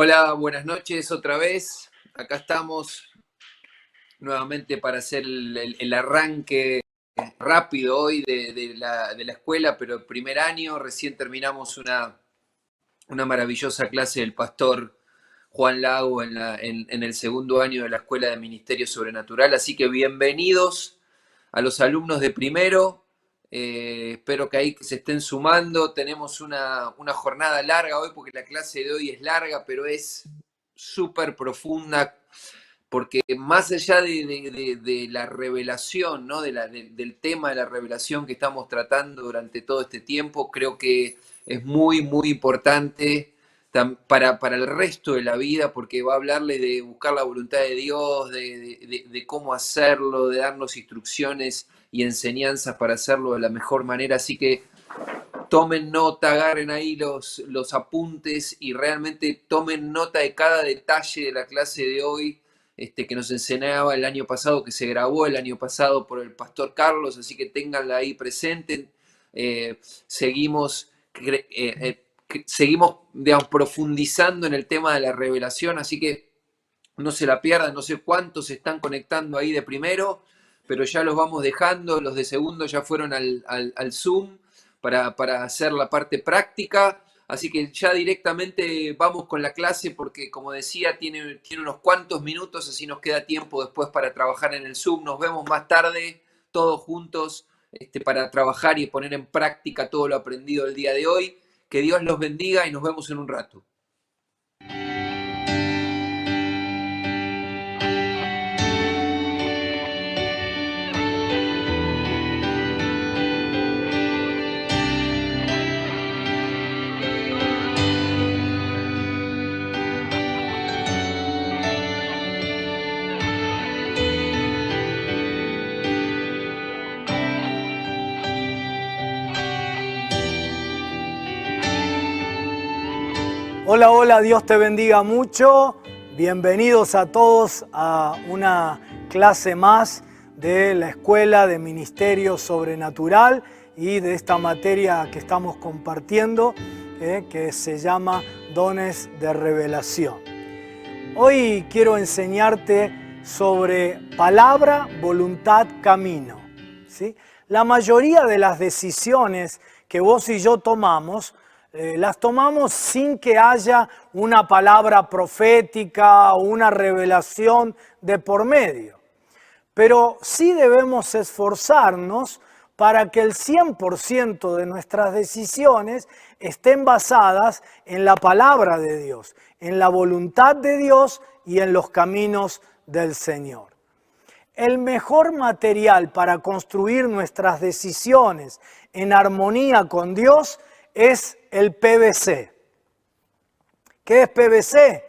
Hola, buenas noches otra vez. Acá estamos nuevamente para hacer el arranque rápido hoy de la escuela, pero el primer año, recién terminamos una maravillosa clase del pastor Juan Lago en el segundo año de la Escuela de Ministerio Sobrenatural. Así que bienvenidos a los alumnos de primero. Espero que ahí se estén sumando. Tenemos una jornada larga hoy porque la clase de hoy es larga, pero es súper profunda porque más allá de la revelación, ¿no? Del tema de la revelación que estamos tratando durante todo este tiempo, creo que es muy, muy importante para el resto de la vida, porque va a hablarle de buscar la voluntad de Dios, de cómo hacerlo, de darnos instrucciones y enseñanzas para hacerlo de la mejor manera. Así que tomen nota, agarren ahí los apuntes y realmente tomen nota de cada detalle de la clase de hoy, que nos enseñaba el año pasado, que se grabó el año pasado por el pastor Carlos, así que ténganla ahí presente. Seguimos, seguimos, digamos, profundizando en el tema de la revelación, así que no se la pierdan. No sé cuántos se están conectando ahí de primero, pero ya los vamos dejando. Los de segundo ya fueron al Zoom para hacer la parte práctica. Así que ya directamente vamos con la clase porque, como decía, tiene unos cuantos minutos, así nos queda tiempo después para trabajar en el Zoom. Nos vemos más tarde, todos juntos, para trabajar y poner en práctica todo lo aprendido el día de hoy. Que Dios los bendiga y nos vemos en un rato. Hola, hola, Dios te bendiga mucho. Bienvenidos a todos a una clase más de la Escuela de Ministerio Sobrenatural y de esta materia que estamos compartiendo, que se llama Dones de Revelación. Hoy quiero enseñarte sobre palabra, voluntad, camino, ¿sí? La mayoría de las decisiones que vos y yo tomamos, las tomamos sin que haya una palabra profética o una revelación de por medio. Pero sí debemos esforzarnos para que el 100% de nuestras decisiones estén basadas en la palabra de Dios, en la voluntad de Dios y en los caminos del Señor. El mejor material para construir nuestras decisiones en armonía con Dios es el PVC. ¿Qué es PVC?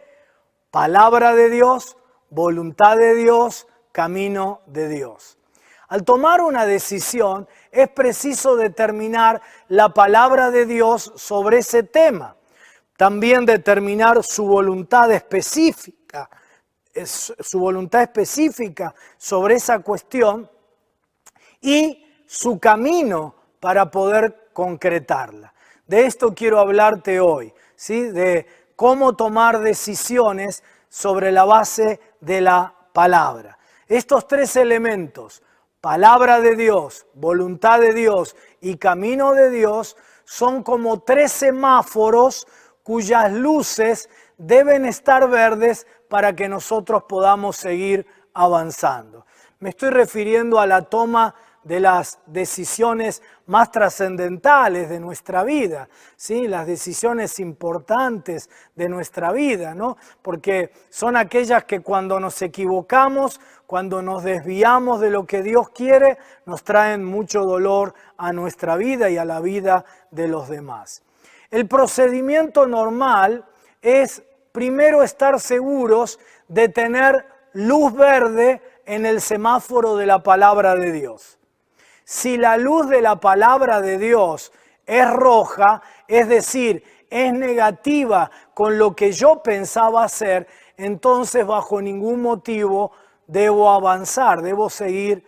Palabra de Dios, voluntad de Dios, camino de Dios. Al tomar una decisión es preciso determinar la palabra de Dios sobre ese tema. También determinar su voluntad específica sobre esa cuestión y su camino para poder concretarla. De esto quiero hablarte hoy, ¿sí? De cómo tomar decisiones sobre la base de la palabra. Estos tres elementos, palabra de Dios, voluntad de Dios y camino de Dios, son como tres semáforos cuyas luces deben estar verdes para que nosotros podamos seguir avanzando. Me estoy refiriendo a la toma de las decisiones más trascendentales de nuestra vida, ¿sí? Las decisiones importantes de nuestra vida, ¿no? Porque son aquellas que cuando nos equivocamos, cuando nos desviamos de lo que Dios quiere, nos traen mucho dolor a nuestra vida y a la vida de los demás. El procedimiento normal es primero estar seguros de tener luz verde en el semáforo de la palabra de Dios. Si la luz de la palabra de Dios es roja, es decir, es negativa con lo que yo pensaba hacer, entonces bajo ningún motivo debo avanzar, debo seguir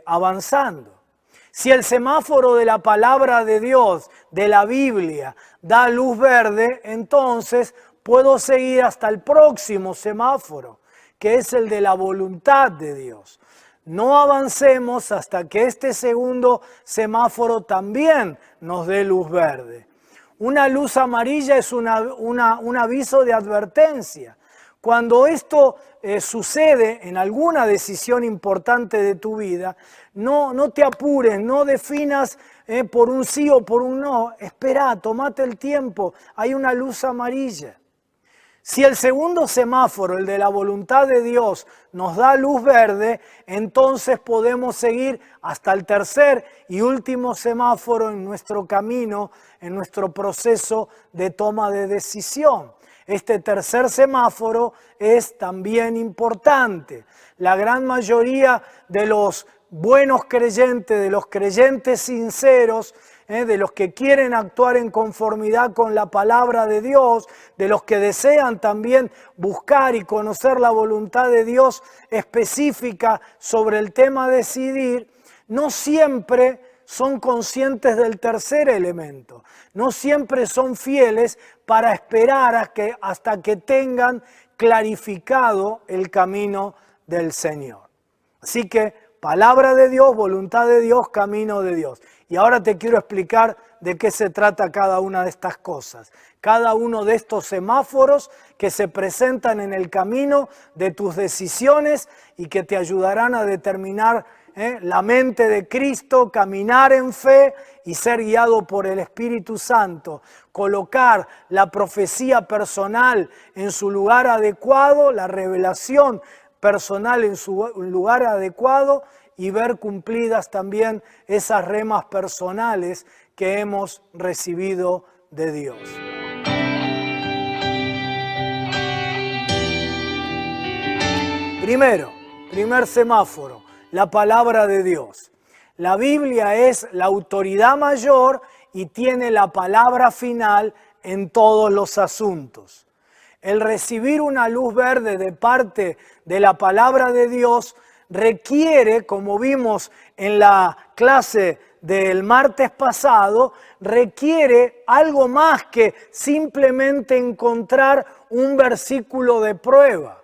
avanzando. Si el semáforo de la palabra de Dios, de la Biblia, da luz verde, entonces puedo seguir hasta el próximo semáforo, que es el de la voluntad de Dios. No avancemos hasta que este segundo semáforo también nos dé luz verde. Una luz amarilla es un aviso de advertencia. Cuando esto sucede en alguna decisión importante de tu vida, no te apures, no definas por un sí o por un no. Espera, tomate el tiempo, hay una luz amarilla. Si el segundo semáforo, el de la voluntad de Dios, nos da luz verde, entonces podemos seguir hasta el tercer y último semáforo en nuestro camino, en nuestro proceso de toma de decisión. Este tercer semáforo es también importante. La gran mayoría de los buenos creyentes, de los creyentes sinceros, de los que quieren actuar en conformidad con la palabra de Dios, de los que desean también buscar y conocer la voluntad de Dios específica sobre el tema decidir, no siempre son conscientes del tercer elemento, no siempre son fieles para esperar hasta que tengan clarificado el camino del Señor. Así que palabra de Dios, voluntad de Dios, camino de Dios. Y ahora te quiero explicar de qué se trata cada una de estas cosas. Cada uno de estos semáforos que se presentan en el camino de tus decisiones y que te ayudarán a determinar la mente de Cristo, caminar en fe y ser guiado por el Espíritu Santo. Colocar la profecía personal en su lugar adecuado, la revelación personal en su lugar adecuado y ver cumplidas también esas remas personales que hemos recibido de Dios. Primer semáforo, la palabra de Dios. La Biblia es la autoridad mayor y tiene la palabra final en todos los asuntos. El recibir una luz verde de parte de la palabra de Dios requiere, como vimos en la clase del martes pasado, requiere algo más que simplemente encontrar un versículo de prueba.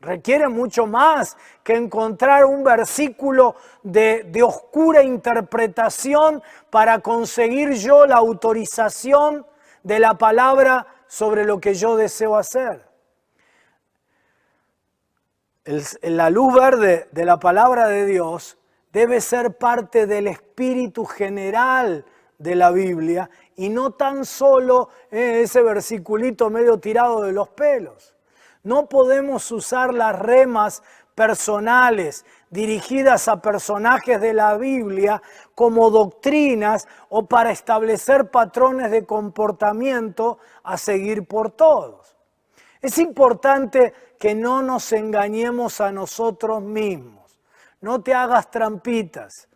Requiere mucho más que encontrar un versículo de oscura interpretación para conseguir yo la autorización de la palabra sobre lo que yo deseo hacer. La luz verde de la palabra de Dios debe ser parte del espíritu general de la Biblia y no tan solo ese versiculito medio tirado de los pelos. No podemos usar las remas personales dirigidas a personajes de la Biblia como doctrinas o para establecer patrones de comportamiento a seguir por todos. Es importante que no nos engañemos a nosotros mismos. No te hagas trampitas.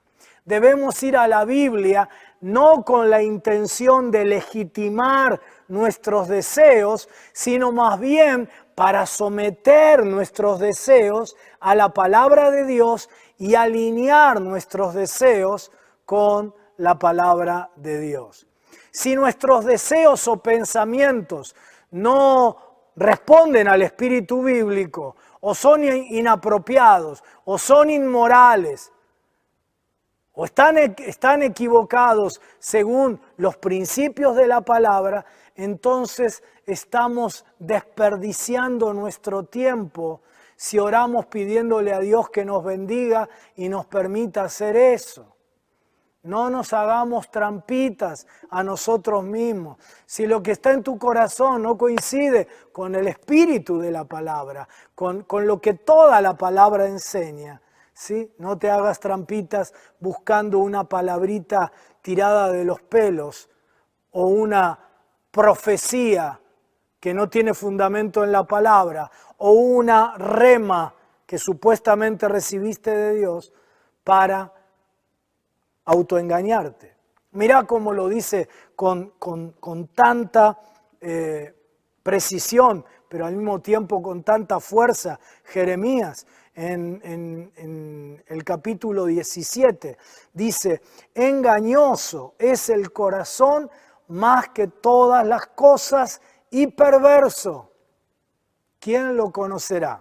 Debemos ir a la Biblia no con la intención de legitimar nuestros deseos, sino más bien para someter nuestros deseos a la palabra de Dios y alinear nuestros deseos con la palabra de Dios. Si nuestros deseos o pensamientos no responden al espíritu bíblico, o son inapropiados, o son inmorales, o están equivocados según los principios de la palabra, entonces estamos desperdiciando nuestro tiempo si oramos pidiéndole a Dios que nos bendiga y nos permita hacer eso. No nos hagamos trampitas a nosotros mismos. Si lo que está en tu corazón no coincide con el espíritu de la palabra, con lo que toda la palabra enseña, ¿sí? No te hagas trampitas buscando una palabrita tirada de los pelos o una profecía que no tiene fundamento en la palabra o una rema que supuestamente recibiste de Dios para autoengañarte. Mirá cómo lo dice con tanta precisión, pero al mismo tiempo con tanta fuerza Jeremías en el capítulo 17. Dice, engañoso es el corazón más que todas las cosas y perverso, ¿quién lo conocerá?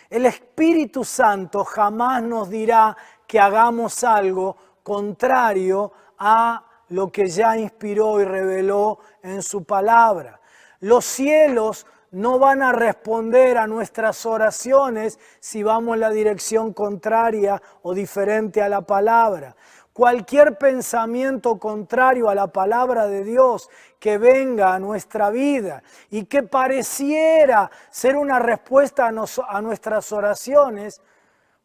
El Espíritu Santo jamás nos dirá que hagamos algo contrario a lo que ya inspiró y reveló en su palabra. Los cielos no van a responder a nuestras oraciones si vamos en la dirección contraria o diferente a la palabra. Cualquier pensamiento contrario a la palabra de Dios que venga a nuestra vida y que pareciera ser una respuesta a nuestras oraciones,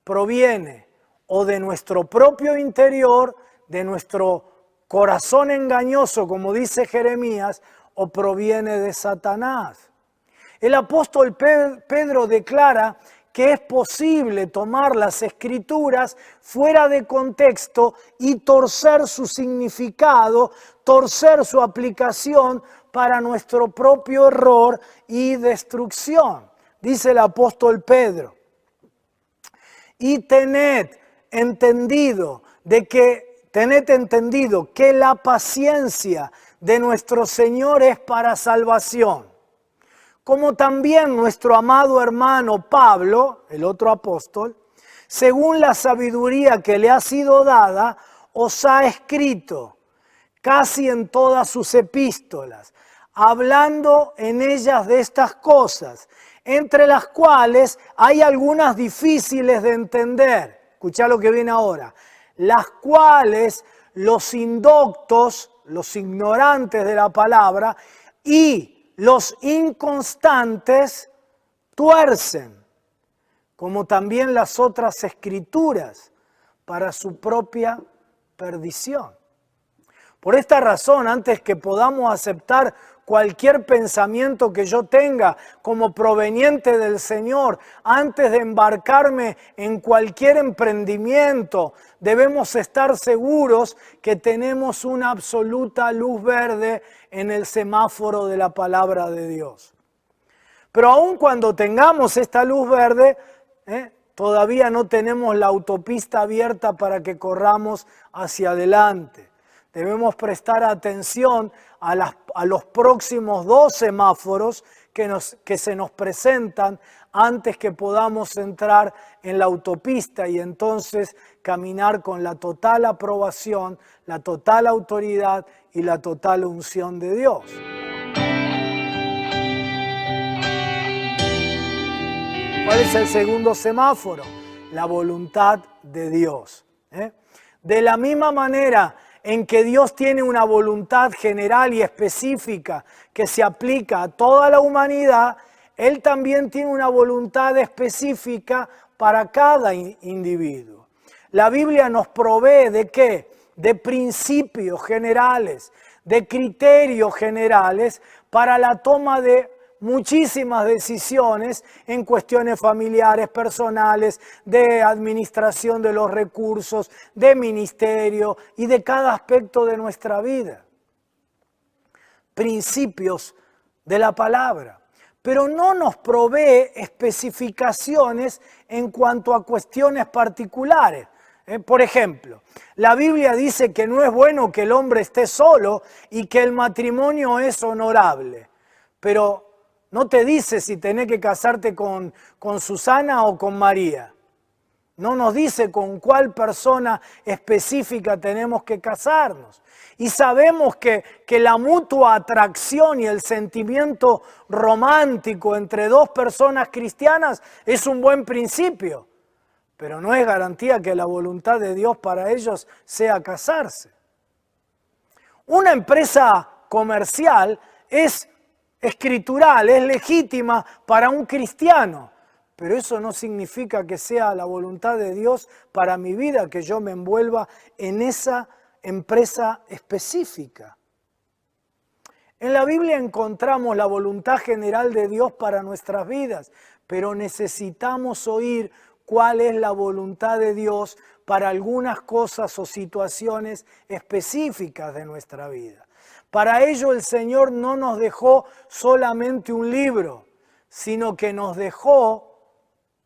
proviene o de nuestro propio interior, de nuestro corazón engañoso, como dice Jeremías, o proviene de Satanás. El apóstol Pedro declara que es posible tomar las Escrituras fuera de contexto y torcer su significado, torcer su aplicación para nuestro propio error y destrucción. Dice el apóstol Pedro, y tened entendido que la paciencia de nuestro Señor es para salvación. Como también nuestro amado hermano Pablo, el otro apóstol, según la sabiduría que le ha sido dada, os ha escrito casi en todas sus epístolas, hablando en ellas de estas cosas, entre las cuales hay algunas difíciles de entender. Escuchá lo que viene ahora. Las cuales los indoctos, los ignorantes de la palabra, y los inconstantes tuercen, como también las otras escrituras, para su propia perdición. Por esta razón, antes que podamos aceptar cualquier pensamiento que yo tenga como proveniente del Señor, antes de embarcarme en cualquier emprendimiento, debemos estar seguros que tenemos una absoluta luz verde en el semáforo de la palabra de Dios. Pero aun cuando tengamos esta luz verde, todavía no tenemos la autopista abierta para que corramos hacia adelante. Debemos prestar atención a los próximos 2 semáforos que se nos presentan antes que podamos entrar en la autopista y entonces caminar con la total aprobación, la total autoridad y la total unción de Dios. ¿Cuál es el segundo semáforo? La voluntad de Dios. De la misma manera en que Dios tiene una voluntad general y específica que se aplica a toda la humanidad, Él también tiene una voluntad específica para cada individuo. La Biblia nos provee ¿de qué? De principios generales, de criterios generales para la toma de muchísimas decisiones en cuestiones familiares, personales, de administración de los recursos, de ministerio y de cada aspecto de nuestra vida. Principios de la palabra. Pero no nos provee especificaciones en cuanto a cuestiones particulares. Por ejemplo, la Biblia dice que no es bueno que el hombre esté solo y que el matrimonio es honorable. Pero no te dice si tenés que casarte con Susana o con María. No nos dice con cuál persona específica tenemos que casarnos. Y sabemos que la mutua atracción y el sentimiento romántico entre 2 personas cristianas es un buen principio. Pero no es garantía que la voluntad de Dios para ellos sea casarse. Una empresa comercial es escritural, es legítima para un cristiano, pero eso no significa que sea la voluntad de Dios para mi vida, que yo me envuelva en esa empresa específica. En la Biblia encontramos la voluntad general de Dios para nuestras vidas, pero necesitamos oír cuál es la voluntad de Dios para algunas cosas o situaciones específicas de nuestra vida. Para ello el Señor no nos dejó solamente un libro, sino que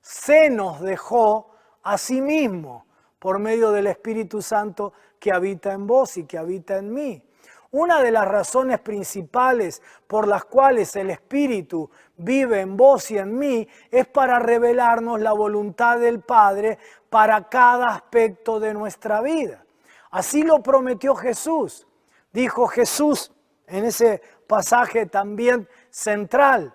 se nos dejó a sí mismo por medio del Espíritu Santo que habita en vos y que habita en mí. Una de las razones principales por las cuales el Espíritu vive en vos y en mí es para revelarnos la voluntad del Padre para cada aspecto de nuestra vida. Así lo prometió Jesús. Dijo Jesús en ese pasaje también central,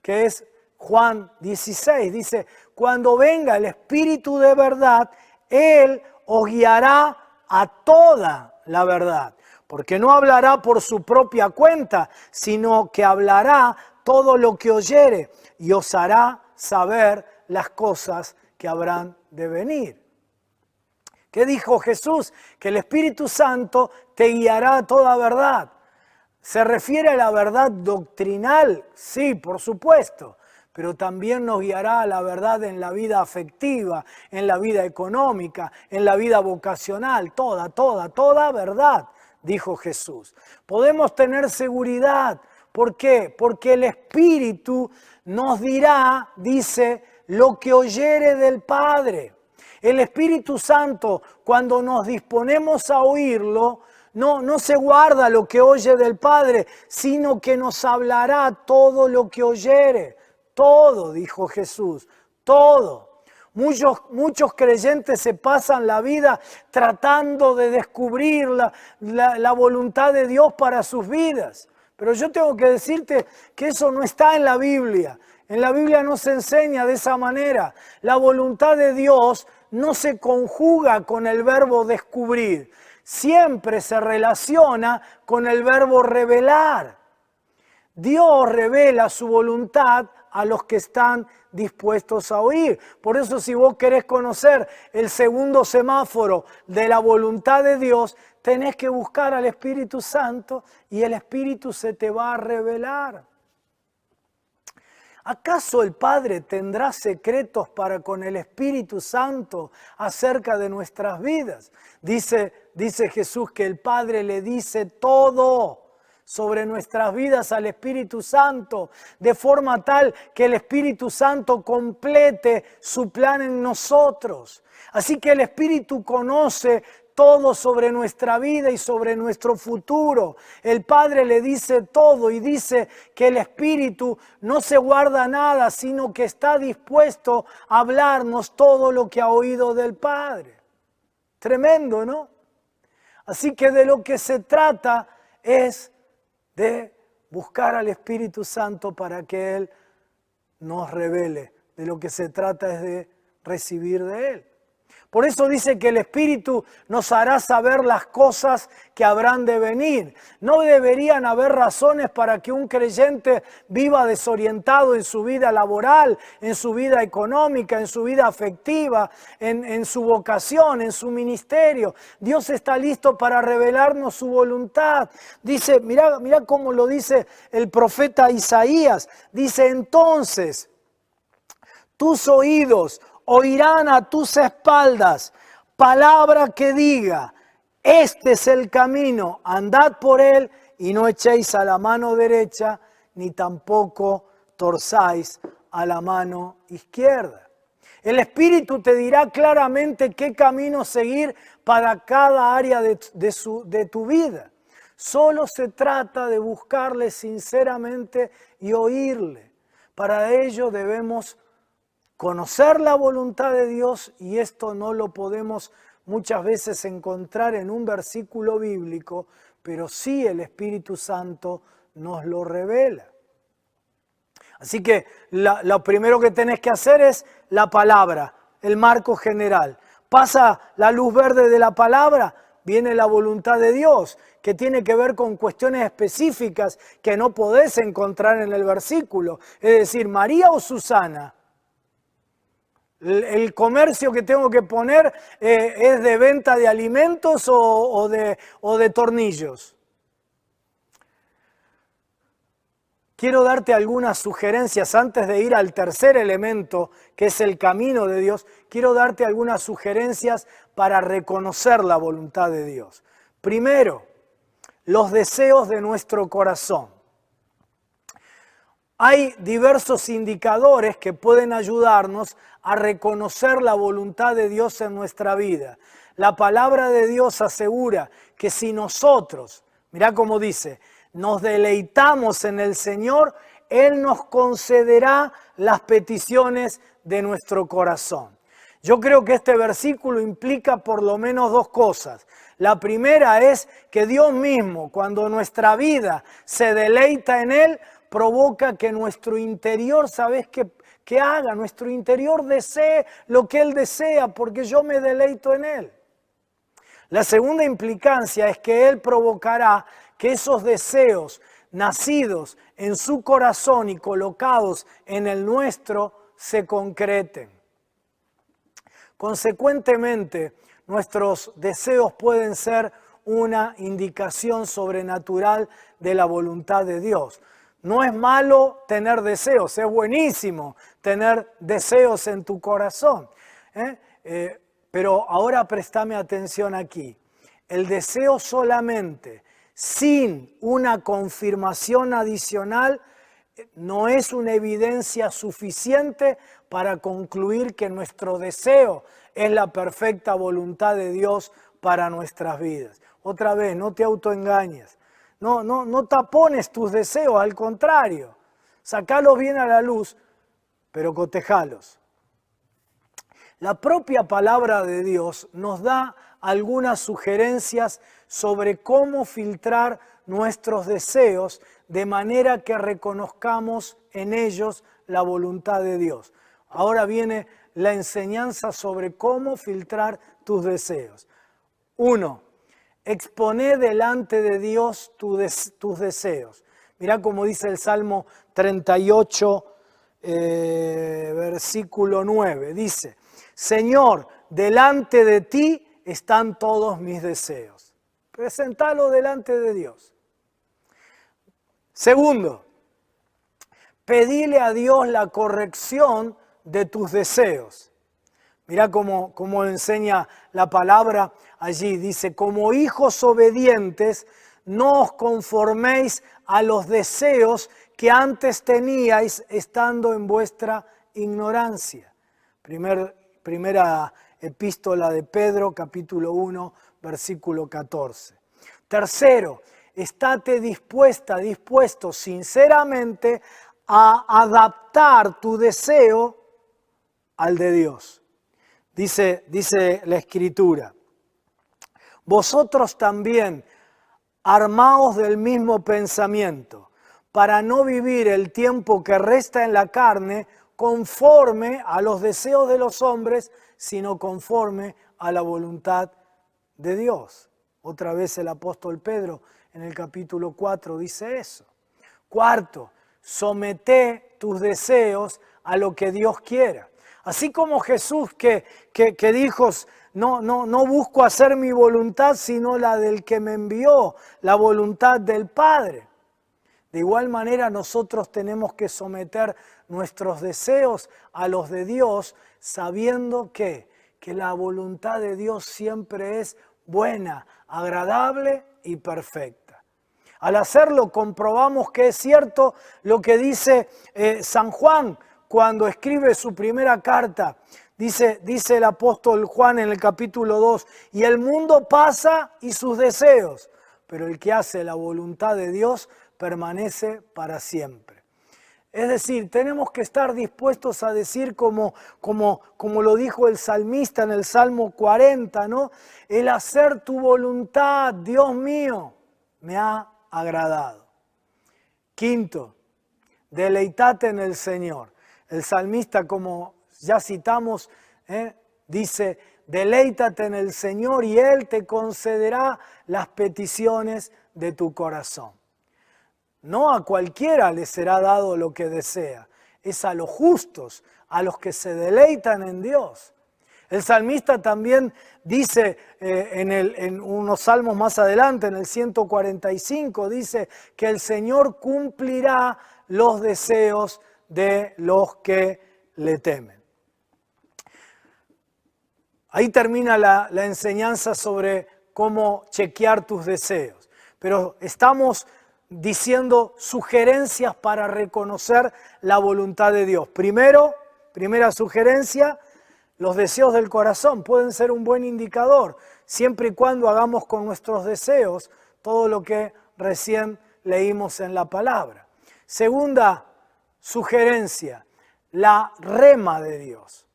que es Juan 16. Dice, cuando venga el Espíritu de verdad, Él os guiará a toda la verdad. Porque no hablará por su propia cuenta, sino que hablará todo lo que oyere y os hará saber las cosas que habrán de venir. ¿Qué dijo Jesús? Que el Espíritu Santo te guiará a toda verdad. ¿Se refiere a la verdad doctrinal? Sí, por supuesto. Pero también nos guiará a la verdad en la vida afectiva, en la vida económica, en la vida vocacional. Toda verdad, dijo Jesús. Podemos tener seguridad. ¿Por qué? Porque el Espíritu nos dirá, dice, lo que oyere del Padre. El Espíritu Santo, cuando nos disponemos a oírlo, no se guarda lo que oye del Padre, sino que nos hablará todo lo que oyere. Todo, dijo Jesús, todo. Muchos creyentes se pasan la vida tratando de descubrir la voluntad de Dios para sus vidas. Pero yo tengo que decirte que eso no está en la Biblia. En la Biblia no se enseña de esa manera. La voluntad de Dios no se conjuga con el verbo descubrir. Siempre se relaciona con el verbo revelar. Dios revela su voluntad a los que están dispuestos a oír. Por eso, si vos querés conocer el segundo semáforo de la voluntad de Dios, tenés que buscar al Espíritu Santo y el Espíritu se te va a revelar. ¿Acaso el Padre tendrá secretos para con el Espíritu Santo acerca de nuestras vidas? Dice Jesús que el Padre le dice todo sobre nuestras vidas al Espíritu Santo, de forma tal que el Espíritu Santo complete su plan en nosotros. Así que el Espíritu conoce todo sobre nuestra vida y sobre nuestro futuro. El Padre le dice todo y dice que el Espíritu no se guarda nada, sino que está dispuesto a hablarnos todo lo que ha oído del Padre. Tremendo, ¿no? Así que de lo que se trata es de buscar al Espíritu Santo para que Él nos revele. De lo que se trata es de recibir de Él. Por eso dice que el Espíritu nos hará saber las cosas que habrán de venir. No deberían haber razones para que un creyente viva desorientado en su vida laboral, en su vida económica, en su vida afectiva, en su vocación, en su ministerio. Dios está listo para revelarnos su voluntad. Dice, mira cómo lo dice el profeta Isaías. Dice, entonces, tus oídos oirán a tus espaldas palabra que diga, este es el camino, andad por él y no echéis a la mano derecha, ni tampoco torzáis a la mano izquierda. El Espíritu te dirá claramente qué camino seguir para cada área de tu vida. Solo se trata de buscarle sinceramente y oírle. Para ello debemos conocer la voluntad de Dios, y esto no lo podemos muchas veces encontrar en un versículo bíblico, pero sí el Espíritu Santo nos lo revela. Así que lo primero que tenés que hacer es la palabra, el marco general. Pasa la luz verde de la palabra, viene la voluntad de Dios, que tiene que ver con cuestiones específicas que no podés encontrar en el versículo. Es decir, María o Susana. El comercio que tengo que poner es de venta de alimentos o de tornillos. Quiero darte algunas sugerencias antes de ir al tercer elemento, que es el camino de Dios. Quiero darte algunas sugerencias para reconocer la voluntad de Dios. Primero, los deseos de nuestro corazón. Hay diversos indicadores que pueden ayudarnos a reconocer la voluntad de Dios en nuestra vida. La palabra de Dios asegura que si nosotros Mirá cómo dice, nos deleitamos en el Señor, Él nos concederá las peticiones de nuestro corazón. Yo creo que este versículo implica por lo menos dos cosas. La primera es que Dios mismo, cuando nuestra vida se deleita en Él, provoca que nuestro interior, ¿sabes qué haga? Nuestro interior desee lo que Él desea, porque yo me deleito en Él. La segunda implicancia es que Él provocará que esos deseos nacidos en su corazón y colocados en el nuestro se concreten. Consecuentemente, nuestros deseos pueden ser una indicación sobrenatural de la voluntad de Dios. No es malo tener deseos, es buenísimo tener deseos en tu corazón. Pero ahora préstame atención aquí. El deseo solamente, sin una confirmación adicional, no es una evidencia suficiente para concluir que nuestro deseo es la perfecta voluntad de Dios para nuestras vidas. Otra vez, no te autoengañes. No tapones tus deseos, al contrario. Sacalos bien a la luz, pero cotejalos. La propia palabra de Dios nos da algunas sugerencias sobre cómo filtrar nuestros deseos de manera que reconozcamos en ellos la voluntad de Dios. Ahora viene la enseñanza sobre cómo filtrar tus deseos. 1. Exponé delante de Dios tus deseos. Mirá cómo dice el Salmo 38, versículo 9. Dice, Señor, delante de ti están todos mis deseos. Presentalo delante de Dios. Segundo, pedile a Dios la corrección de tus deseos. Mirá cómo enseña la palabra allí. Dice, como hijos obedientes, no os conforméis a los deseos que antes teníais estando en vuestra ignorancia. Primera epístola de Pedro, capítulo 1, versículo 14. Tercero, estate dispuesto sinceramente a adaptar tu deseo al de Dios. Dice la Escritura, vosotros también armaos del mismo pensamiento, para no vivir el tiempo que resta en la carne conforme a los deseos de los hombres, sino conforme a la voluntad de Dios. Otra vez el apóstol Pedro en el capítulo 4 dice eso. Cuarto, somete tus deseos a lo que Dios quiera. Así como Jesús que dijo, no busco hacer mi voluntad, sino la del que me envió, la voluntad del Padre. De igual manera nosotros tenemos que someter nuestros deseos a los de Dios, sabiendo que la voluntad de Dios siempre es buena, agradable y perfecta. Al hacerlo comprobamos que es cierto lo que dice San Juan cuando escribe su primera carta. Dice el apóstol Juan en el capítulo 2, y el mundo pasa y sus deseos, pero el que hace la voluntad de Dios permanece para siempre. Es decir, tenemos que estar dispuestos a decir como lo dijo el salmista en el Salmo 40, ¿no? El hacer tu voluntad, Dios mío, me ha agradado. Quinto, deleitate en el Señor. El salmista, como ya citamos, dice, deleítate en el Señor y Él te concederá las peticiones de tu corazón. No a cualquiera le será dado lo que desea, es a los justos, a los que se deleitan en Dios. El salmista también dice en unos salmos más adelante, en el 145, dice que el Señor cumplirá los deseos de los que le temen. Ahí termina la enseñanza sobre cómo chequear tus deseos. Pero estamos diciendo sugerencias para reconocer la voluntad de Dios. Primera sugerencia, los deseos del corazón pueden ser un buen indicador, siempre y cuando hagamos con nuestros deseos todo lo que recién leímos en la palabra. Segunda sugerencia, la rema de Dios.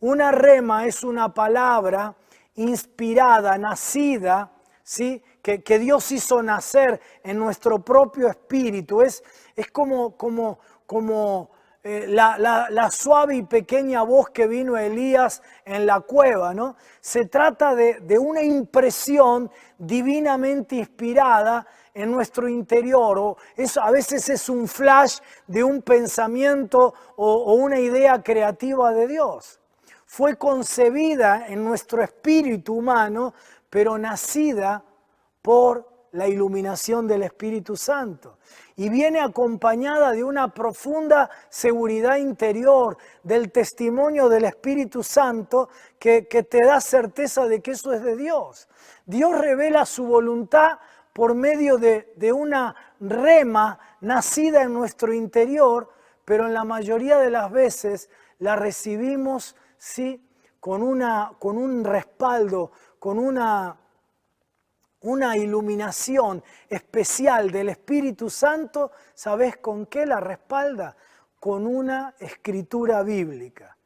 Una rema es una palabra inspirada, nacida, ¿sí? que Dios hizo nacer en nuestro propio espíritu. Es como la suave y pequeña voz que vino a Elías en la cueva, ¿no? Se trata de una impresión divinamente inspirada en nuestro interior, o a veces es un flash de un pensamiento o una idea creativa de Dios. Fue concebida en nuestro espíritu humano, pero nacida por la iluminación del Espíritu Santo. Y viene acompañada de una profunda seguridad interior, del testimonio del Espíritu Santo que te da certeza de que eso es de Dios. Dios revela su voluntad por medio de una rema nacida en nuestro interior, pero en la mayoría de las veces la recibimos, ¿sí?, con un respaldo, con una iluminación especial del Espíritu Santo. ¿Sabés con qué la respalda? Con una escritura bíblica.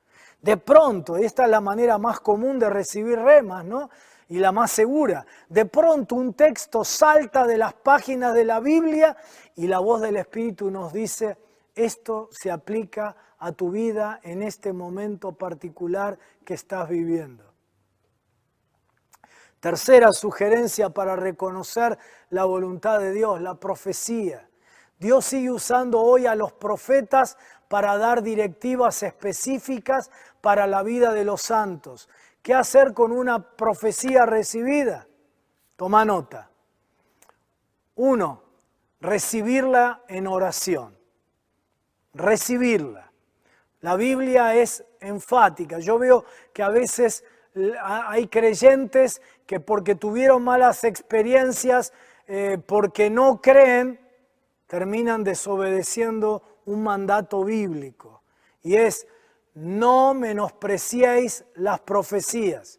De pronto, esta es la manera más común de recibir remas, ¿no? Y la más segura. De pronto un texto salta de las páginas de la Biblia y la voz del Espíritu nos dice: esto se aplica a tu vida en este momento particular que estás viviendo. Tercera sugerencia para reconocer la voluntad de Dios, la profecía. Dios sigue usando hoy a los profetas para dar directivas específicas para la vida de los santos. ¿Qué hacer con una profecía recibida? Toma nota. 1. Recibirla en oración. Recibirla. La Biblia es enfática. Yo veo que a veces hay creyentes que porque tuvieron malas experiencias, porque no creen, terminan desobedeciendo un mandato bíblico. Y es: no menospreciéis las profecías.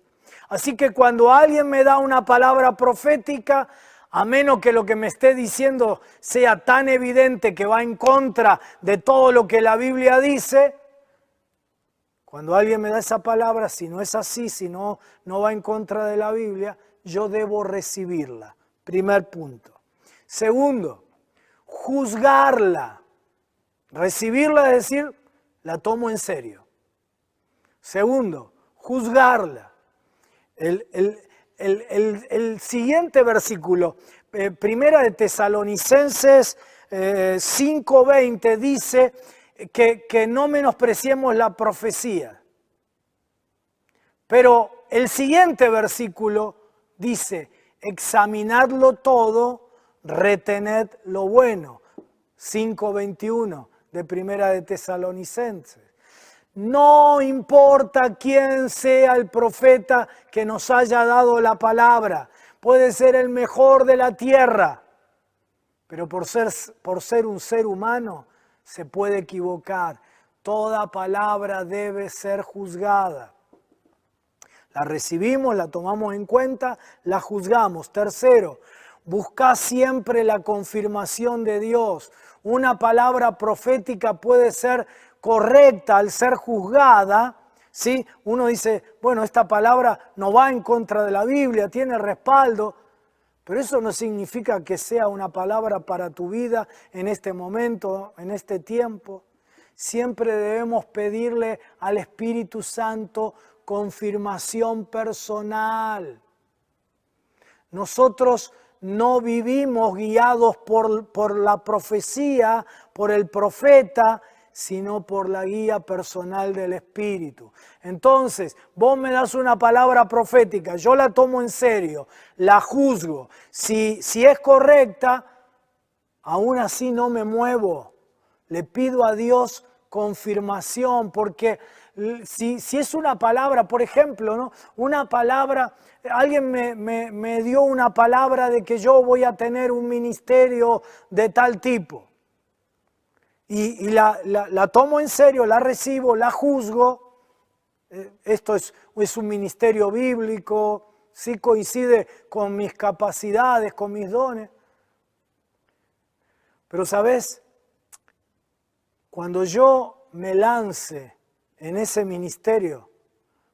Así que cuando alguien me da una palabra profética, a menos que lo que me esté diciendo sea tan evidente que va en contra de todo lo que la Biblia dice, cuando alguien me da esa palabra, si no es así, si no va en contra de la Biblia, yo debo recibirla. Primer punto. Segundo, juzgarla. Recibirla es decir, la tomo en serio. Segundo, juzgarla. El siguiente versículo, Primera de Tesalonicenses 5:20, dice que no menospreciemos la profecía. Pero el siguiente versículo dice: examinadlo todo, retened lo bueno. 5:21 de Primera de Tesalonicenses. No importa quién sea el profeta que nos haya dado la palabra, puede ser el mejor de la tierra, pero por ser un ser humano se puede equivocar. Toda palabra debe ser juzgada. La recibimos, la tomamos en cuenta, la juzgamos. Tercero, busca siempre la confirmación de Dios. Una palabra profética puede ser correcta al ser juzgada, ¿sí? Uno dice: bueno, esta palabra no va en contra de la Biblia, tiene respaldo, pero eso no significa que sea una palabra para tu vida en este momento, en este tiempo. Siempre debemos pedirle al Espíritu Santo confirmación personal. Nosotros no vivimos guiados por la profecía, por el profeta, sino por la guía personal del Espíritu. Entonces, vos me das una palabra profética, yo la tomo en serio, la juzgo. Si es correcta, aún así no me muevo. Le pido a Dios confirmación, porque si es una palabra, por ejemplo, ¿no? Una palabra, alguien me dio una palabra de que yo voy a tener un ministerio de tal tipo. Y la tomo en serio, la recibo, la juzgo. Esto es un ministerio bíblico, sí coincide con mis capacidades, con mis dones. Pero ¿sabes? Cuando yo me lance en ese ministerio,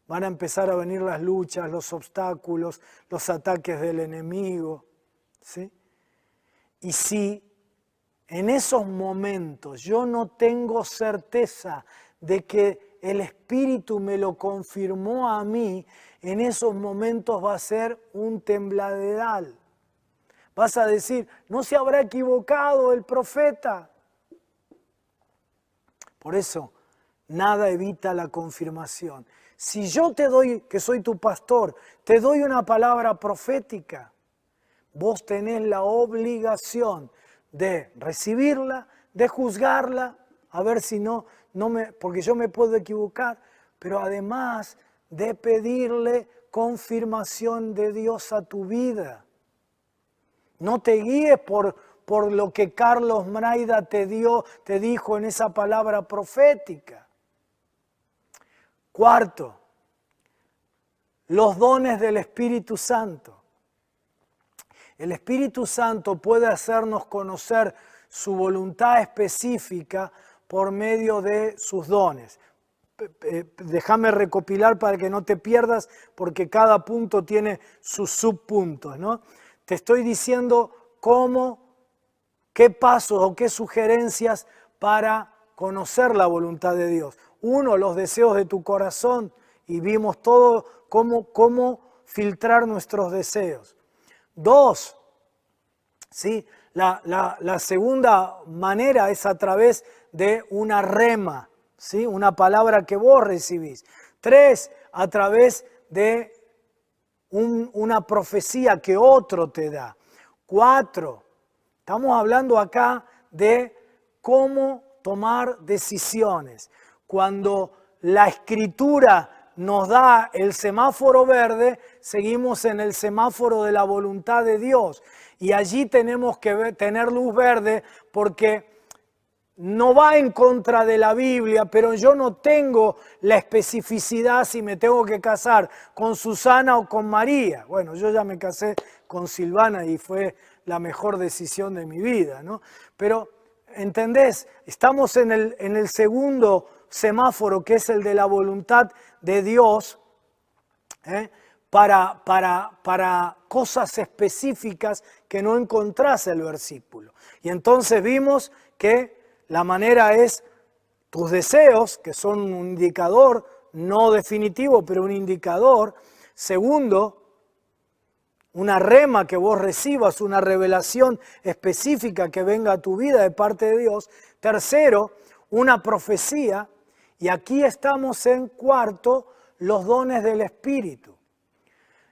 van a empezar a venir las luchas, los obstáculos, los ataques del enemigo, ¿sí? Y si en esos momentos yo no tengo certeza de que el Espíritu me lo confirmó a mí, en esos momentos va a ser un tembladedal. Vas a decir, ¿no se habrá equivocado el profeta? Por eso, nada evita la confirmación. Si yo te doy, que soy tu pastor, te doy una palabra profética, vos tenés la obligación de recibirla, de juzgarla, a ver si porque yo me puedo equivocar, pero además de pedirle confirmación de Dios a tu vida. No te guíes por lo que Carlos Mraida te dijo en esa palabra profética. Cuarto, los dones del Espíritu Santo. El Espíritu Santo puede hacernos conocer su voluntad específica por medio de sus dones. Déjame recopilar para que no te pierdas, porque cada punto tiene sus subpuntos, ¿no? Te estoy diciendo qué pasos o qué sugerencias para conocer la voluntad de Dios. Uno, los deseos de tu corazón, y vimos todo cómo filtrar nuestros deseos. Dos, ¿sí? La segunda manera es a través de una rema, ¿sí? Una palabra que vos recibís. Tres, a través de una profecía que otro te da. Cuatro, estamos hablando acá de cómo tomar decisiones. Cuando la Escritura nos da el semáforo verde, seguimos en el semáforo de la voluntad de Dios. Y allí tenemos que tener luz verde porque no va en contra de la Biblia, pero yo no tengo la especificidad si me tengo que casar con Susana o con María. Bueno, yo ya me casé con Silvana y fue la mejor decisión de mi vida, ¿no? Pero, ¿entendés? Estamos en el segundo semáforo, que es el de la voluntad de Dios, para cosas específicas que no encontrás el versículo. Y entonces vimos que la manera es tus deseos, que son un indicador, no definitivo, pero un indicador. Segundo, una rema que vos recibas, una revelación específica que venga a tu vida de parte de Dios. Tercero, una profecía. Y aquí estamos en cuarto, los dones del Espíritu.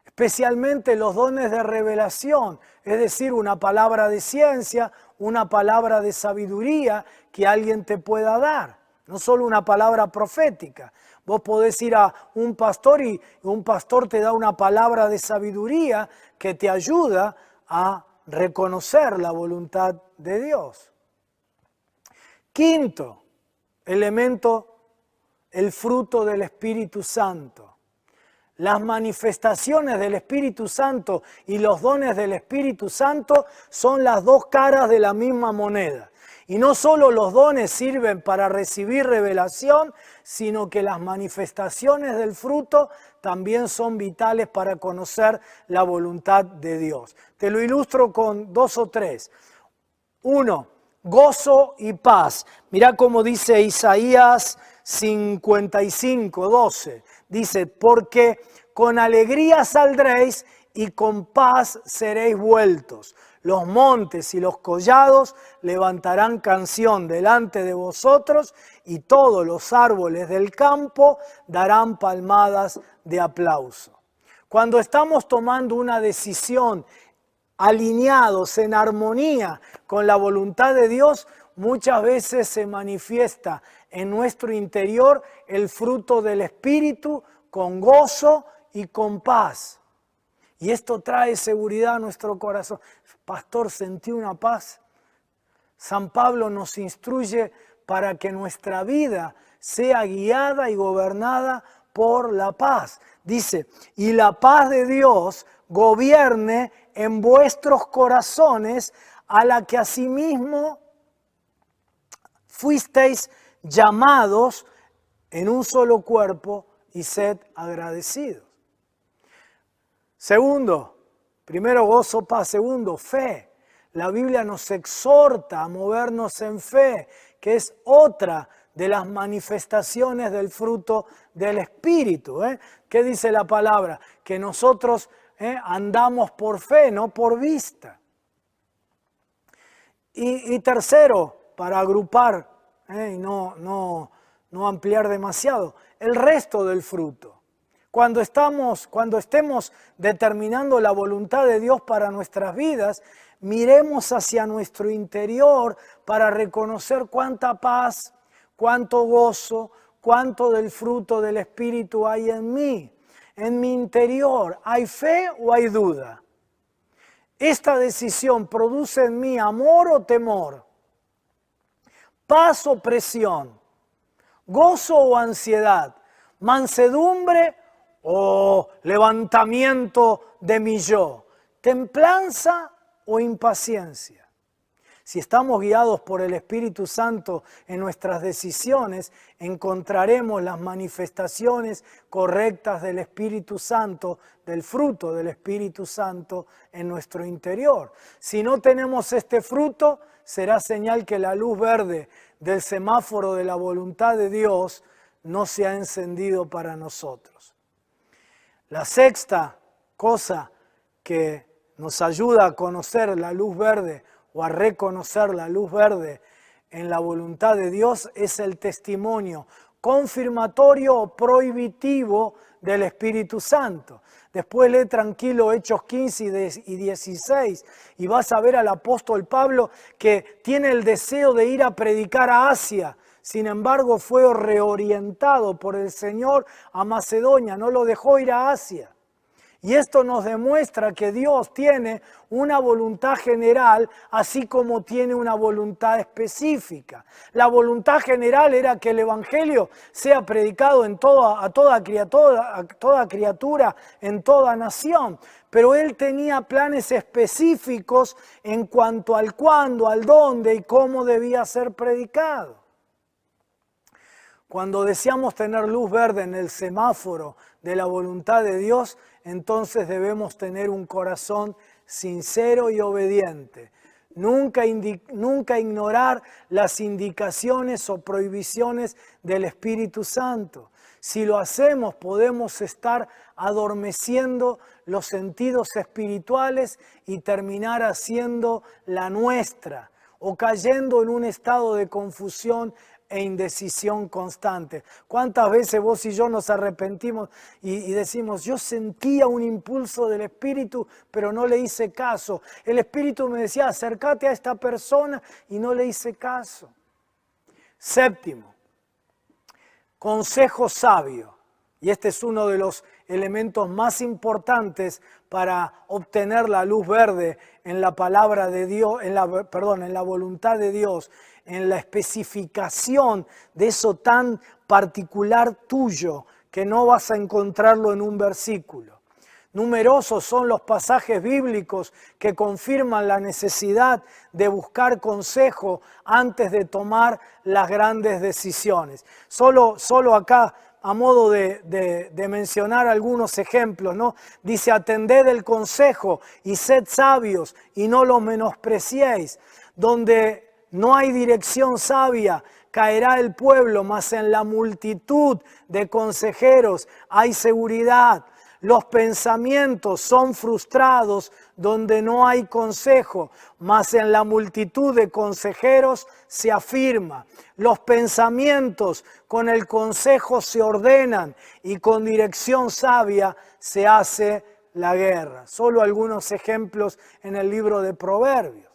Especialmente los dones de revelación, es decir, una palabra de ciencia, una palabra de sabiduría que alguien te pueda dar, no solo una palabra profética. Vos podés ir a un pastor y un pastor te da una palabra de sabiduría que te ayuda a reconocer la voluntad de Dios. Quinto elemento, el fruto del Espíritu Santo. Las manifestaciones del Espíritu Santo y los dones del Espíritu Santo son las dos caras de la misma moneda. Y no solo los dones sirven para recibir revelación, sino que las manifestaciones del fruto también son vitales para conocer la voluntad de Dios. Te lo ilustro con 2 o 3. 1, gozo y paz. Mirá cómo dice Isaías 55, 12. Dice, porque con alegría saldréis y con paz seréis vueltos. Los montes y los collados levantarán canción delante de vosotros y todos los árboles del campo darán palmadas de aplauso. Cuando estamos tomando una decisión alineados, en armonía con la voluntad de Dios, muchas veces se manifiesta en nuestro interior el fruto del Espíritu con gozo y con paz. Y esto trae seguridad a nuestro corazón. Pastor, sentí una paz. San Pablo nos instruye para que nuestra vida sea guiada y gobernada por la paz. Dice, y la paz de Dios gobierne en vuestros corazones, a la que asimismo fuisteis llamados en un solo cuerpo y sed agradecidos. Segundo, primero gozo, paz. Segundo, fe. La Biblia nos exhorta a movernos en fe, que es otra de las manifestaciones del fruto del Espíritu. ¿Qué dice la palabra? Que nosotros andamos por fe, no por vista. Y tercero, para agrupar y no ampliar demasiado, el resto del fruto. Cuando estemos determinando la voluntad de Dios para nuestras vidas, miremos hacia nuestro interior para reconocer cuánta paz, cuánto gozo, cuánto del fruto del Espíritu hay en mí. En mi interior, ¿hay fe o hay duda? ¿Esta decisión produce en mí amor o temor? ¿Paz o presión? ¿Gozo o ansiedad? ¿Mansedumbre o levantamiento de mi yo? ¿Templanza o impaciencia? Si estamos guiados por el Espíritu Santo en nuestras decisiones, encontraremos las manifestaciones correctas del Espíritu Santo, del fruto del Espíritu Santo en nuestro interior. Si no tenemos este fruto, será señal que la luz verde del semáforo de la voluntad de Dios no se ha encendido para nosotros. La sexta cosa que nos ayuda a conocer la luz verde o a reconocer la luz verde en la voluntad de Dios es el testimonio confirmatorio o prohibitivo del Espíritu Santo. Después lee tranquilo Hechos 15 y 16 y vas a ver al apóstol Pablo que tiene el deseo de ir a predicar a Asia. Sin embargo, fue reorientado por el Señor a Macedonia, no lo dejó ir a Asia. Y esto nos demuestra que Dios tiene una voluntad general, así como tiene una voluntad específica. La voluntad general era que el Evangelio sea predicado a toda criatura, en toda nación. Pero Él tenía planes específicos en cuanto al cuándo, al dónde y cómo debía ser predicado. Cuando deseamos tener luz verde en el semáforo de la voluntad de Dios, entonces debemos tener un corazón sincero y obediente. Nunca ignorar las indicaciones o prohibiciones del Espíritu Santo. Si lo hacemos, podemos estar adormeciendo los sentidos espirituales y terminar haciendo la nuestra o cayendo en un estado de confusión e indecisión constante. ¿Cuántas veces vos y yo nos arrepentimos y decimos, yo sentía un impulso del Espíritu, pero no le hice caso? El Espíritu me decía, acércate a esta persona y no le hice caso. Séptimo, consejo sabio. Y este es uno de los elementos más importantes para obtener la luz verde en la palabra de Dios, en la voluntad de Dios, en la especificación de eso tan particular tuyo que no vas a encontrarlo en un versículo. Numerosos son los pasajes bíblicos que confirman la necesidad de buscar consejo antes de tomar las grandes decisiones. Solo acá, a modo de mencionar algunos ejemplos, ¿no? Dice, atended el consejo y sed sabios y no lo menospreciéis. Donde no hay dirección sabia, caerá el pueblo, mas en la multitud de consejeros hay seguridad. Los pensamientos son frustrados donde no hay consejo, mas en la multitud de consejeros se afirma. Los pensamientos con el consejo se ordenan y con dirección sabia se hace la guerra. Solo algunos ejemplos en el libro de Proverbios.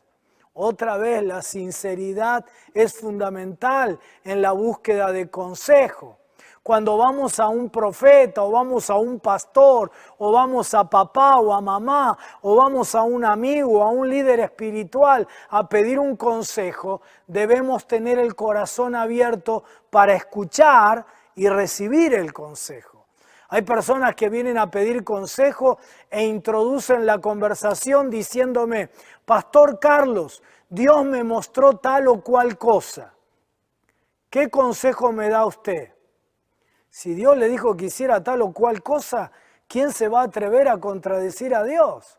Otra vez, la sinceridad es fundamental en la búsqueda de consejo. Cuando vamos a un profeta o vamos a un pastor o vamos a papá o a mamá o vamos a un amigo o a un líder espiritual a pedir un consejo, debemos tener el corazón abierto para escuchar y recibir el consejo. Hay personas que vienen a pedir consejo e introducen la conversación diciéndome, Pastor Carlos, Dios me mostró tal o cual cosa. ¿qué consejo me da usted? Si Dios le dijo que hiciera tal o cual cosa, ¿quién se va a atrever a contradecir a Dios?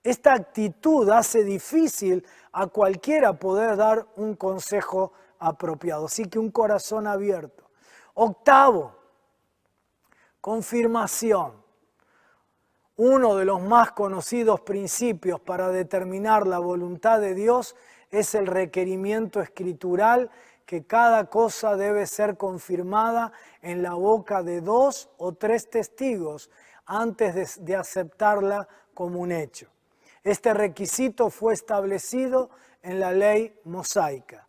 Esta actitud hace difícil a cualquiera poder dar un consejo apropiado. Así que un corazón abierto. Octavo, confirmación. Uno de los más conocidos principios para determinar la voluntad de Dios es el requerimiento escritural que cada cosa debe ser confirmada en la boca de 2 o 3 testigos antes de aceptarla como un hecho. Este requisito fue establecido en la ley mosaica,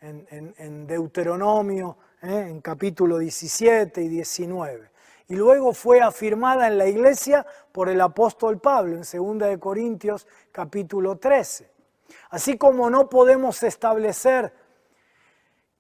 en Deuteronomio, en capítulo 17 y 19. Y luego fue afirmada en la iglesia por el apóstol Pablo en 2 Corintios capítulo 13. Así como no podemos establecer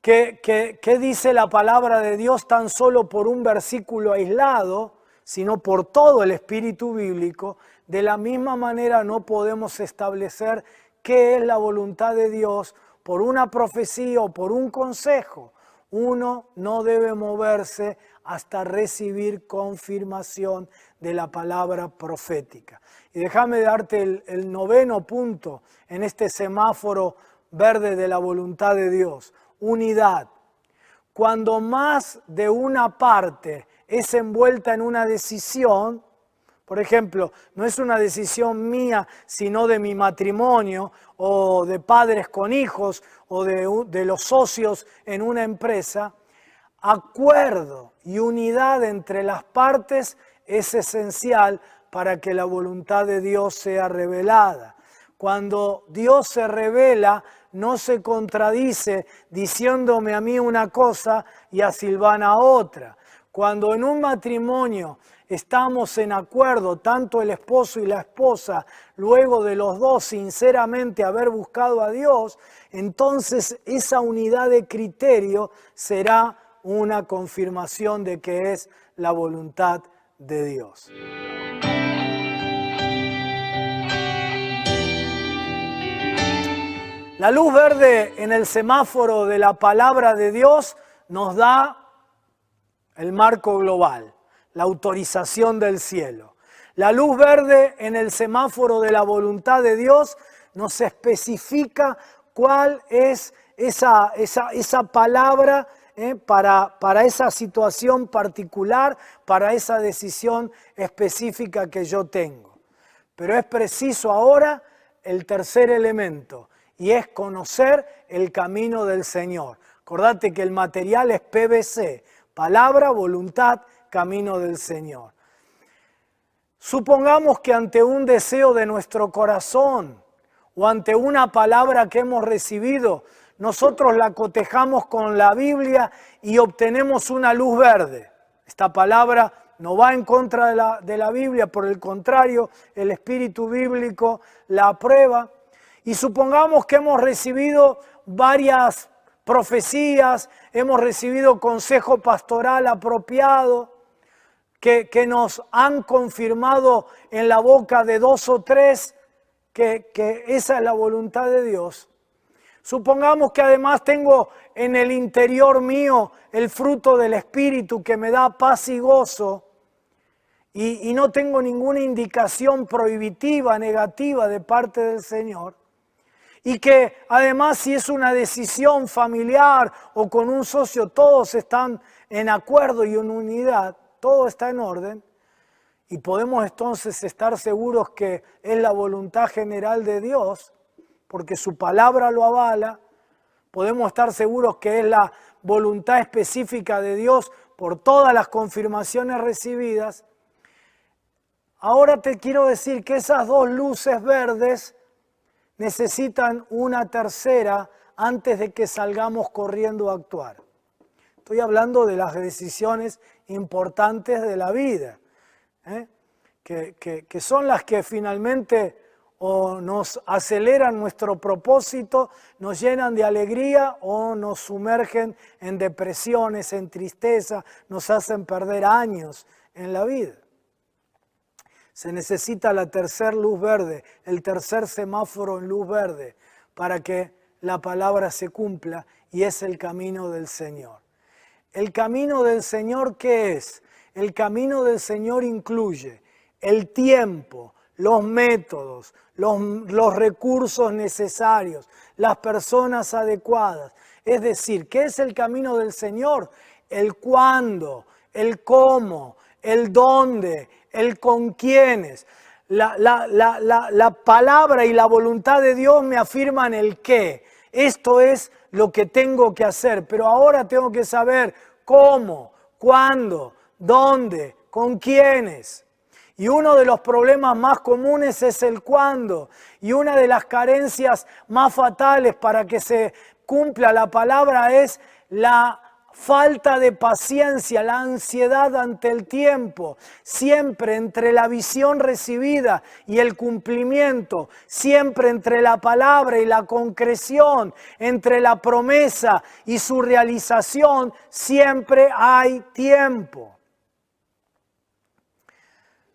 qué dice la palabra de Dios tan solo por un versículo aislado, sino por todo el espíritu bíblico, de la misma manera no podemos establecer qué es la voluntad de Dios por una profecía o por un consejo. Uno no debe moverse hasta recibir confirmación de la palabra profética. Y déjame darte el noveno punto en este semáforo verde de la voluntad de Dios. Unidad. Cuando más de una parte es envuelta en una decisión, por ejemplo, no es una decisión mía, sino de mi matrimonio, o de padres con hijos, o de los socios en una empresa, acuerdo y unidad entre las partes es esencial para que la voluntad de Dios sea revelada. Cuando Dios se revela, no se contradice diciéndome a mí una cosa y a Silvana otra. Cuando en un matrimonio estamos en acuerdo, tanto el esposo y la esposa, luego de los dos sinceramente haber buscado a Dios, entonces esa unidad de criterio será una confirmación de que es la voluntad de Dios. La luz verde en el semáforo de la palabra de Dios nos da el marco global, la autorización del cielo. La luz verde en el semáforo de la voluntad de Dios nos especifica cuál es esa palabra para esa situación particular, para esa decisión específica que yo tengo. Pero es preciso ahora el tercer elemento, y es conocer el camino del Señor. Acordate que el material es PVC, palabra, voluntad, camino del Señor. Supongamos que ante un deseo de nuestro corazón o ante una palabra que hemos recibido, nosotros la cotejamos con la Biblia y obtenemos una luz verde. Esta palabra no va en contra de la Biblia, por el contrario, el espíritu bíblico la aprueba. Y supongamos que hemos recibido varias profecías, hemos recibido consejo pastoral apropiado, que nos han confirmado en la boca de 2 o 3 que esa es la voluntad de Dios. Supongamos que además tengo en el interior mío el fruto del Espíritu que me da paz y gozo y no tengo ninguna indicación prohibitiva, negativa de parte del Señor. Y que además si es una decisión familiar o con un socio, todos están en acuerdo y en unidad, todo está en orden. Y podemos entonces estar seguros que es la voluntad general de Dios, porque su palabra lo avala. Podemos estar seguros que es la voluntad específica de Dios por todas las confirmaciones recibidas. Ahora te quiero decir que esas 2 luces verdes necesitan una tercera antes de que salgamos corriendo a actuar. Estoy hablando de las decisiones importantes de la vida, que son las que finalmente o nos aceleran nuestro propósito, nos llenan de alegría o nos sumergen en depresiones, en tristeza, nos hacen perder años en la vida. Se necesita la tercera luz verde, el tercer semáforo en luz verde, para que la palabra se cumpla y es el camino del Señor. ¿El camino del Señor qué es? El camino del Señor incluye el tiempo, los métodos, los recursos necesarios, las personas adecuadas. Es decir, ¿qué es el camino del Señor? El cuándo, el cómo, el dónde, el con quiénes. La palabra y la voluntad de Dios me afirman el qué. Esto es lo que tengo que hacer, pero ahora tengo que saber cómo, cuándo, dónde, con quiénes. Y uno de los problemas más comunes es el cuándo. Y una de las carencias más fatales para que se cumpla la palabra es la falta de paciencia, la ansiedad ante el tiempo, siempre entre la visión recibida y el cumplimiento, siempre entre la palabra y la concreción, entre la promesa y su realización, siempre hay tiempo.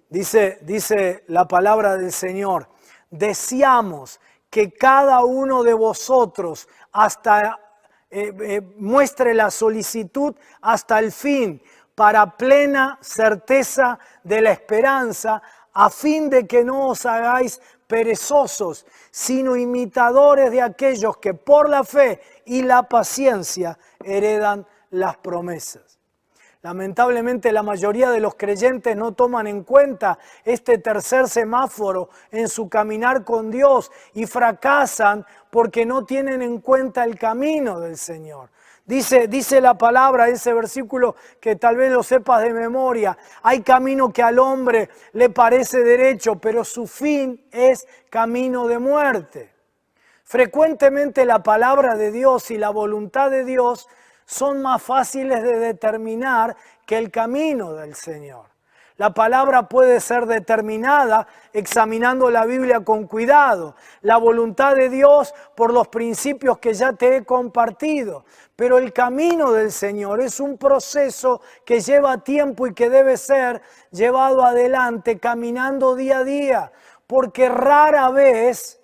Dice la palabra del Señor, deseamos que cada uno de vosotros muestre la solicitud hasta el fin, para plena certeza de la esperanza, a fin de que no os hagáis perezosos, sino imitadores de aquellos que por la fe y la paciencia heredan las promesas. Lamentablemente la mayoría de los creyentes no toman en cuenta este tercer semáforo en su caminar con Dios y fracasan porque no tienen en cuenta el camino del Señor. Dice la palabra, ese versículo que tal vez lo sepas de memoria, hay camino que al hombre le parece derecho, pero su fin es camino de muerte. Frecuentemente la palabra de Dios y la voluntad de Dios son más fáciles de determinar que el camino del Señor. La palabra puede ser determinada examinando la Biblia con cuidado, la voluntad de Dios por los principios que ya te he compartido. Pero el camino del Señor es un proceso que lleva tiempo y que debe ser llevado adelante caminando día a día, porque rara vez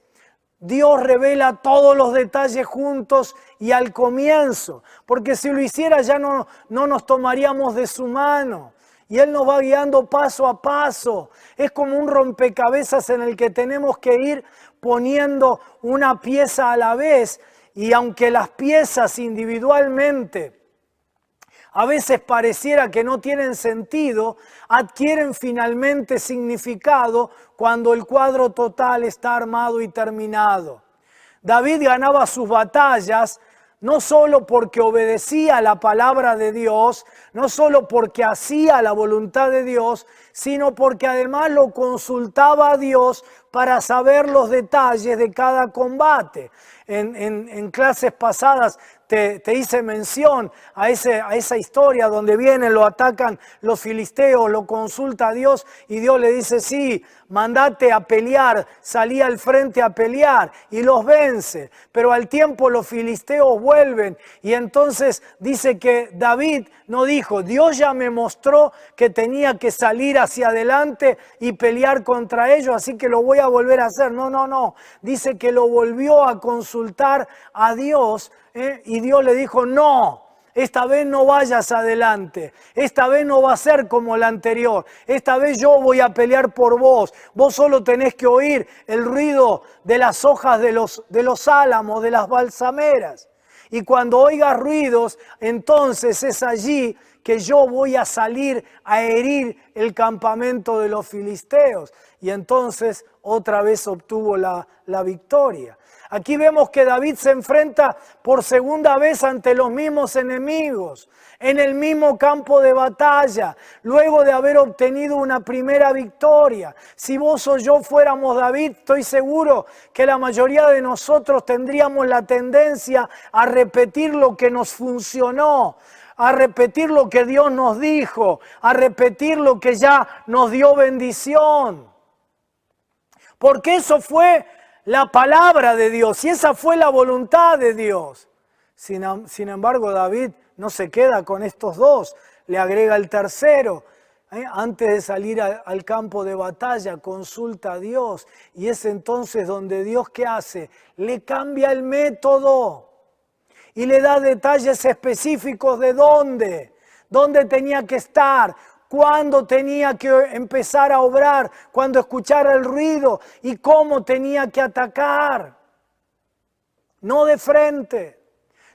Dios revela todos los detalles juntos y al comienzo, porque si lo hiciera ya no nos tomaríamos de su mano. Y Él nos va guiando paso a paso. Es como un rompecabezas en el que tenemos que ir poniendo una pieza a la vez. Y aunque las piezas individualmente a veces pareciera que no tienen sentido, adquieren finalmente significado cuando el cuadro total está armado y terminado. David ganaba sus batallas no solo porque obedecía la palabra de Dios, no solo porque hacía la voluntad de Dios, sino porque además lo consultaba a Dios para saber los detalles de cada combate. En clases pasadas te hice mención a esa historia donde vienen, lo atacan los filisteos, lo consulta a Dios y Dios le dice, sí, mandate a pelear, salí al frente a pelear y los vence. Pero al tiempo los filisteos vuelven y entonces dice que David no dijo, Dios ya me mostró que tenía que salir hacia adelante y pelear contra ellos, así que lo voy a volver a hacer. No. Dice que lo volvió a consultar a Dios y Dios le dijo, no. Esta vez no vayas adelante, esta vez no va a ser como la anterior, esta vez yo voy a pelear por vos, vos solo tenés que oír el ruido de las hojas de los álamos, de las balsameras. Y cuando oigas ruidos, entonces es allí que yo voy a salir a herir el campamento de los filisteos. Y entonces otra vez obtuvo la victoria. Aquí vemos que David se enfrenta por segunda vez ante los mismos enemigos, en el mismo campo de batalla, luego de haber obtenido una primera victoria. Si vos o yo fuéramos David, estoy seguro que la mayoría de nosotros tendríamos la tendencia a repetir lo que nos funcionó, a repetir lo que Dios nos dijo, a repetir lo que ya nos dio bendición. Porque eso fue la palabra de Dios y esa fue la voluntad de Dios. Sin embargo, David no se queda con estos dos, le agrega el tercero. Antes de salir al campo de batalla, consulta a Dios. Y es entonces donde Dios, ¿qué hace? Le cambia el método y le da detalles específicos de dónde tenía que estar, cuándo tenía que empezar a obrar, cuándo escuchara el ruido y cómo tenía que atacar. No de frente.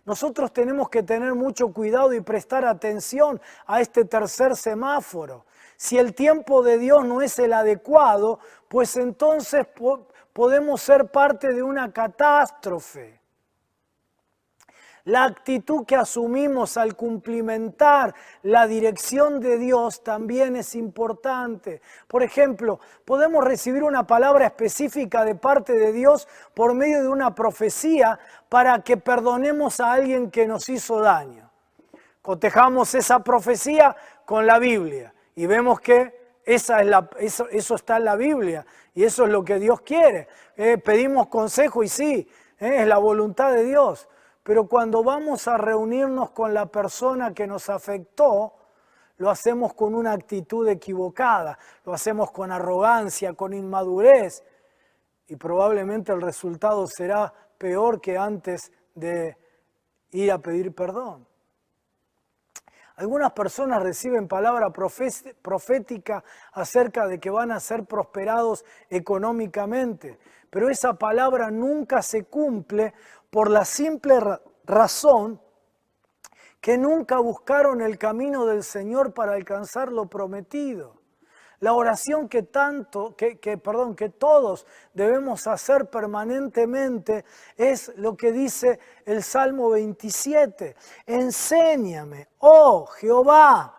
Nosotros tenemos que tener mucho cuidado y prestar atención a este tercer semáforo. Si el tiempo de Dios no es el adecuado, pues entonces podemos ser parte de una catástrofe. La actitud que asumimos al cumplimentar la dirección de Dios también es importante. Por ejemplo, podemos recibir una palabra específica de parte de Dios por medio de una profecía para que perdonemos a alguien que nos hizo daño. Cotejamos esa profecía con la Biblia y vemos que eso está en la Biblia y eso es lo que Dios quiere. Pedimos consejo y sí, es la voluntad de Dios. Pero cuando vamos a reunirnos con la persona que nos afectó, lo hacemos con una actitud equivocada, lo hacemos con arrogancia, con inmadurez, y probablemente el resultado será peor que antes de ir a pedir perdón. Algunas personas reciben palabra profética acerca de que van a ser prosperados económicamente, pero esa palabra nunca se cumple por la simple razón que nunca buscaron el camino del Señor para alcanzar lo prometido. La oración que todos debemos hacer permanentemente es lo que dice el Salmo 27. Enséñame, oh Jehová,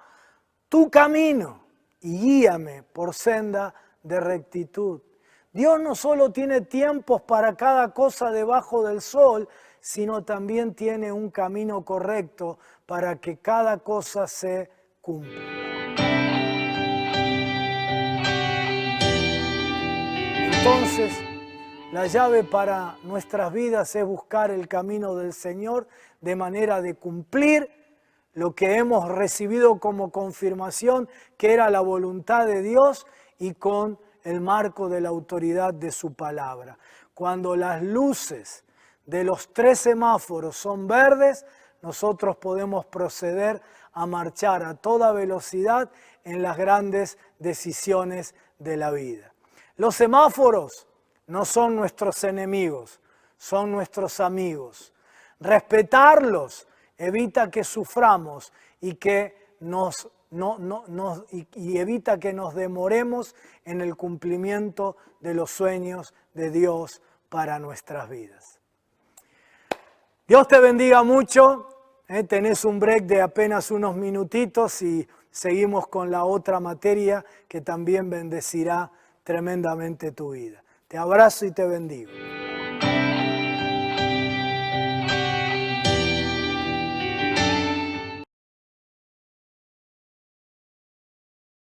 tu camino y guíame por senda de rectitud. Dios no solo tiene tiempos para cada cosa debajo del sol, sino también tiene un camino correcto para que cada cosa se cumpla. Entonces, la llave para nuestras vidas es buscar el camino del Señor de manera de cumplir lo que hemos recibido como confirmación, que era la voluntad de Dios y con el marco de la autoridad de su palabra. Cuando las luces de los 3 semáforos son verdes, nosotros podemos proceder a marchar a toda velocidad en las grandes decisiones de la vida. Los semáforos no son nuestros enemigos, son nuestros amigos. Respetarlos evita que suframos y que evita que nos demoremos en el cumplimiento de los sueños de Dios para nuestras vidas. Dios te bendiga mucho. Tenés un break de apenas unos minutitos y seguimos con la otra materia que también bendecirá tremendamente tu vida. Te abrazo y te bendigo.